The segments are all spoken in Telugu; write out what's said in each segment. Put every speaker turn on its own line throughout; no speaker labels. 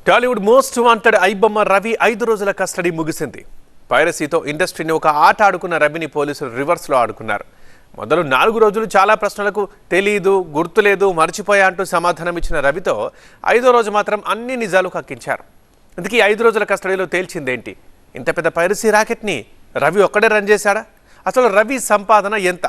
టాలీవుడ్ మోస్ట్ వాంటెడ్ ఐబొమ్మ రవి 5 రోజుల కస్టడీ ముగిసింది. పైరసీతో ఇండస్ట్రీని ఒక ఆట ఆడుకున్న రవిని పోలీసులు రివర్స్లో ఆడుకున్నారు. మొదలు 4 రోజులు చాలా ప్రశ్నలకు తెలీదు, గుర్తులేదు, మర్చిపోయా అంటూ సమాధానం ఇచ్చిన రవితో 5వ రోజు మాత్రం అన్ని నిజాలు కక్కించారు. ఇందుకీ 5 రోజుల కస్టడీలో తేల్చిందేంటి? ఇంత పెద్ద పైరసీ రాకెట్ని రవి ఒక్కడే రన్ చేశాడా? అసలు రవి సంపాదన ఎంత?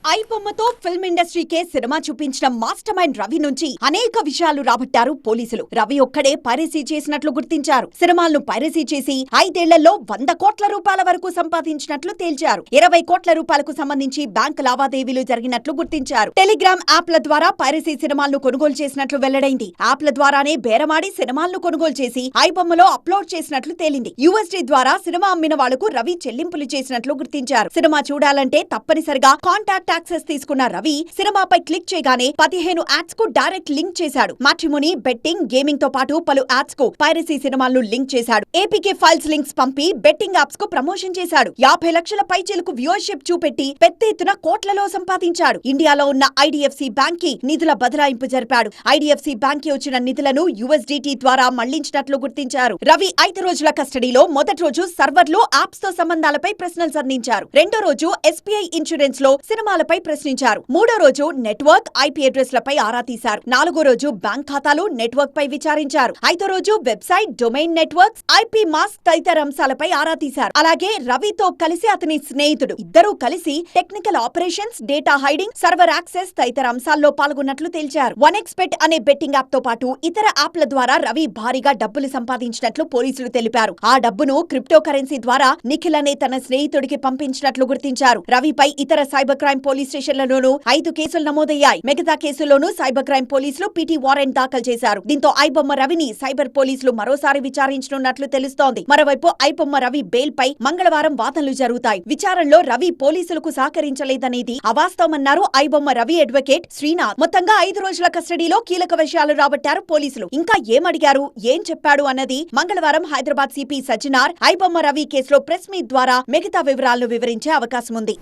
ఐబొమ్మతో ఫిల్మ్ ఇండస్ట్రీకే సినిమా చూపించిన మాస్టర్ మైండ్ రవి నుంచి అనేక విషయాలు రాబట్టారు పోలీసులు. రవి ఒక్కడే పైరసీ చేసినట్లు గుర్తించారు. సినిమాలను పైరసీ చేసి 5 ఏళ్లలో 100 కోట్ల రూపాయల వరకు సంపాదించినట్లు తేల్చారు. 20 కోట్ల రూపాయలకు సంబంధించి బ్యాంకు లావాదేవీలు జరిగినట్లు గుర్తించారు. టెలిగ్రామ్ యాప్ల ద్వారా పైరసీ సినిమాలను కొనుగోలు చేసినట్లు వెల్లడైంది. యాప్ల ద్వారానే బేరమాడి సినిమాలను కొనుగోలు చేసి ఐబొమ్మలో అప్లోడ్ చేసినట్లు తేలింది. USD ద్వారా సినిమా అమ్మిన వాళ్లకు రవి చెల్లింపులు చేసినట్లు గుర్తించారు. సినిమా చూడాలంటే తప్పనిసరిగా కాంటాక్ట్ యాక్సెస్ తీసుకున్న రవి సినిమాపై క్లిక్ చేయగానే 15 యాడ్స్ కు డైరెక్ట్ లింక్ చేశాడు. మ్యాట్రిమోనీ, బెట్టింగ్, గేమింగ్ తో పాటు పలు యాడ్స్ కు పైరసీ సినిమాలను లింక్ చేశాడు. APK ఫైల్స్ లింక్స్ పంపి బెట్టింగ్ యాప్స్ కు ప్రమోషన్ చేశాడు. 50 లక్షల పైచిలకు వ్యూవర్షిప్ చూపెట్టి పెద్ద ఎత్తున కోట్లలో సంపాదించాడు. ఇండియాలో ఉన్న IDFC బ్యాంక్ కి నిధుల బదలాయింపు జరిపాడు. IDFC బ్యాంక్ కి వచ్చిన నిధులను USDT ద్వారా మళ్లించినట్లు గుర్తించారు. రవి 5 రోజుల కస్టడీలో మొదటి రోజు సర్వర్లో యాప్స్ తో సంబంధాలపై ప్రశ్నలు సంధించారు. రెండో రోజు SBI ఇన్సూరెన్స్ లో సినిమాలపై ప్రశ్నించారు. మూడో రోజు నెట్వర్క్, IP అడ్రస్లపై ఆరా తీశారు. 4వ రోజు బ్యాంక్ ఖాతాలు, నెట్వర్క్ పై విచారించారు. 5వ రోజు website, domain networks, IP mask తదితర అంశాలపై ఆరా తీశారు. అలాగే రవితో కలిసి అతని స్నేహితుడు ఇద్దరూ కలిసి technical operations, data hiding, server access తదితర అంశాల్లో పాల్గొన్నట్లు తేల్చారు. 1xBet అనే బెట్టింగ్ యాప్ తో పాటు ఇతర యాప్ల ద్వారా రవి భారీగా డబ్బులు సంపాదించినట్లు పోలీసులు తెలిపారు. ఆ డబ్బును క్రిప్టో కరెన్సీ ద్వారా నిఖిల్ అనే తన స్నేహితుడికి పంపించినట్లు గుర్తించారు. రవిపై ఇతర సైబర్ క్రైమ్ పోలీస్ స్టేషన్లలోనూ 5 కేసులు నమోదయ్యాయి. మిగతా కేసుల్లోనూ సైబర్ క్రైమ్ పోలీసులు PT వారెంట్ దాఖలు చేశారు. దీంతో ఐబొమ్మ రవిని సైబర్ పోలీసులు మరోసారి విచారించనున్నట్లు తెలుస్తోంది. మరోవైపు ఐబొమ్మ రవి బెయిల్ పై మంగళవారం వాదనలు జరుగుతాయి. విచారణలో రవి పోలీసులకు సహకరించలేదనేది అవాస్తవమన్నారు ఐబొమ్మ రవి అడ్వకేట్ శ్రీనాథ్. మొత్తంగా 5 రోజుల కస్టడీలో కీలక విషయాలు రాబట్టారు పోలీసులు. ఇంకా ఏమడిగారు, ఏం చెప్పాడు అన్నది మంగళవారం హైదరాబాద్ CP సజ్జనార్ ఐబొమ్మ రవి కేసులో ప్రెస్ మీట్ ద్వారా మిగతా వివరాలను వివరించే అవకాశం ఉంది.